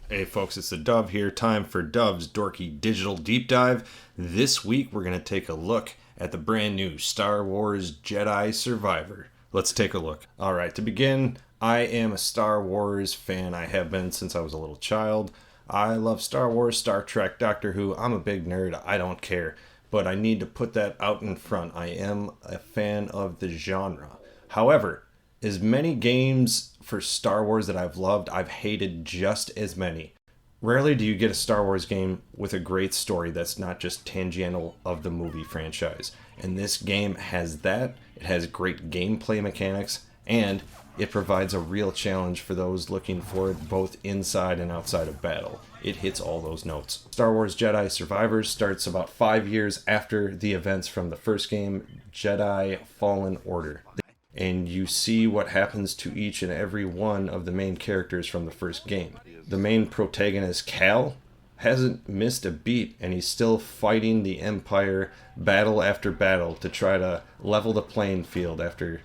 Hey folks, it's the Dove here. Time for Dove's Dorky Digital Deep Dive. This week we're going to take a look at the brand new Star Wars Jedi Survivor. Let's take a look. Alright, to begin, I am a Star Wars fan. I have been since I was a little child. I love Star Wars, Star Trek, Doctor Who. I'm a big nerd. I don't care. But I need to put that out in front. I am a fan of the genre. However, as many games for Star Wars that I've loved, I've hated just as many. Rarely do you get a Star Wars game with a great story that's not just tangential of the movie franchise. And this game has that. It has great gameplay mechanics, and it provides a real challenge for those looking for it both inside and outside of battle. It hits all those notes. Star Wars Jedi Survivor starts about 5 years after the events from the first game, Jedi Fallen Order. And you see what happens to each and every one of the main characters from the first game. The main protagonist, Cal, hasn't missed a beat, and he's still fighting the Empire battle after battle to try to level the playing field after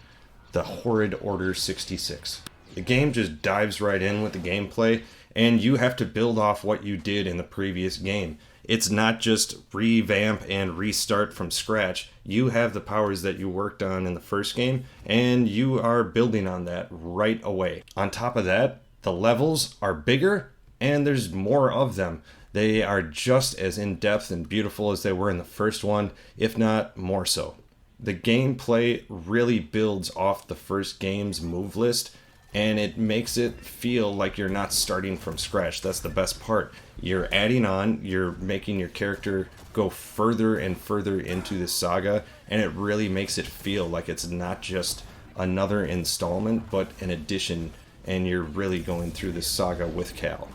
the horrid Order 66. The game just dives right in with the gameplay, and you have to build off what you did in the previous game. It's not just revamp and restart from scratch. You have the powers that you worked on in the first game, and you are building on that right away. On top of that, the levels are bigger, and there's more of them. They are just as in-depth and beautiful as they were in the first one, if not more so. The gameplay really builds off the first game's move list, and it makes it feel like you're not starting from scratch. That's the best part. You're adding on, you're making your character go further and further into the saga, and it really makes it feel like it's not just another installment, but an addition, and you're really going through this saga with Cal.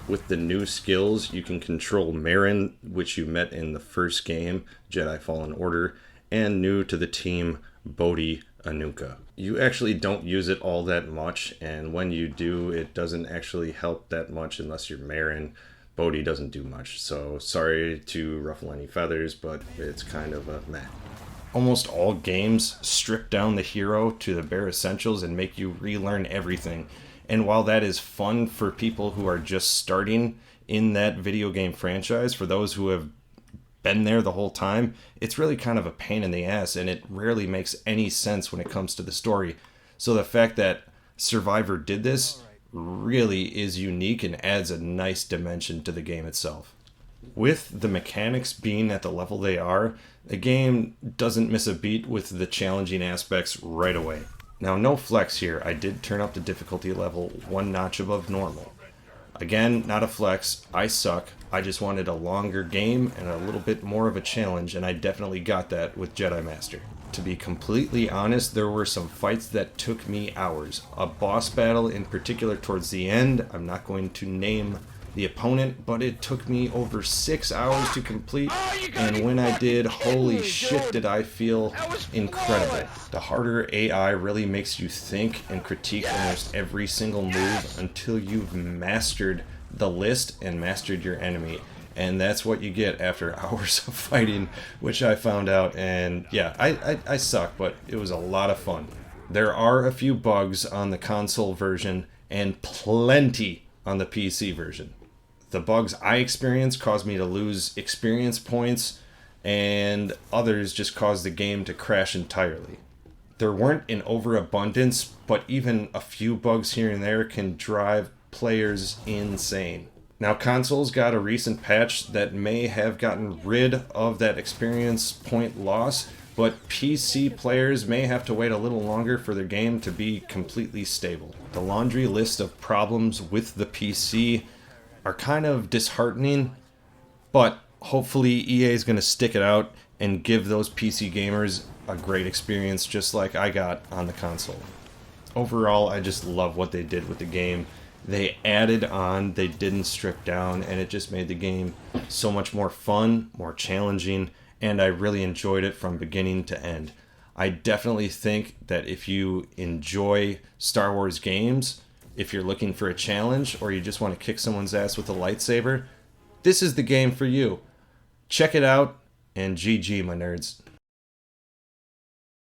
With the new skills, you can control Marin, which you met in the first game, Jedi Fallen Order, and new to the team, Bodhi Anuka. You actually don't use it all that much, and when you do, it doesn't actually help that much unless you're Marin. Bodhi doesn't do much, so sorry to ruffle any feathers, but it's kind of a meh. Almost all games strip down the hero to the bare essentials and make you relearn everything. And while that is fun for people who are just starting in that video game franchise, for those who have been there the whole time, it's really kind of a pain in the ass, and it rarely makes any sense when it comes to the story. So the fact that Survivor did this really is unique and adds a nice dimension to the game itself. With the mechanics being at the level they are, the game doesn't miss a beat with the challenging aspects right away. Now, no flex here, I did turn up the difficulty level one notch above normal. Again, not a flex, I suck. I just wanted a longer game and a little bit more of a challenge, and I definitely got that with Jedi Master. To be completely honest, there were some fights that took me hours. A boss battle in particular towards the end, I'm not going to name the opponent, but it took me over 6 hours to complete, and when I did, holy shit did I feel incredible. The harder AI really makes you think and critique almost every single move until you've mastered the list and mastered your enemy, and that's what you get after hours of fighting, which I found out, and yeah, I suck, but it was a lot of fun. There are a few bugs on the console version and plenty on the PC version. The bugs I experienced caused me to lose experience points, and others just caused the game to crash entirely. There weren't an overabundance, but even a few bugs here and there can drive players insane. Now, consoles got a recent patch that may have gotten rid of that experience point loss, but PC players may have to wait a little longer for their game to be completely stable. The laundry list of problems with the PC are kind of disheartening, but hopefully EA is going to stick it out and give those PC gamers a great experience just like I got on the console. Overall, I just love what they did with the game. They added on, they didn't strip down, and it just made the game so much more fun, more challenging, and I really enjoyed it from beginning to end. I definitely think that if you enjoy Star Wars games, if you're looking for a challenge, or you just want to kick someone's ass with a lightsaber, this is the game for you. Check it out, and GG, my nerds.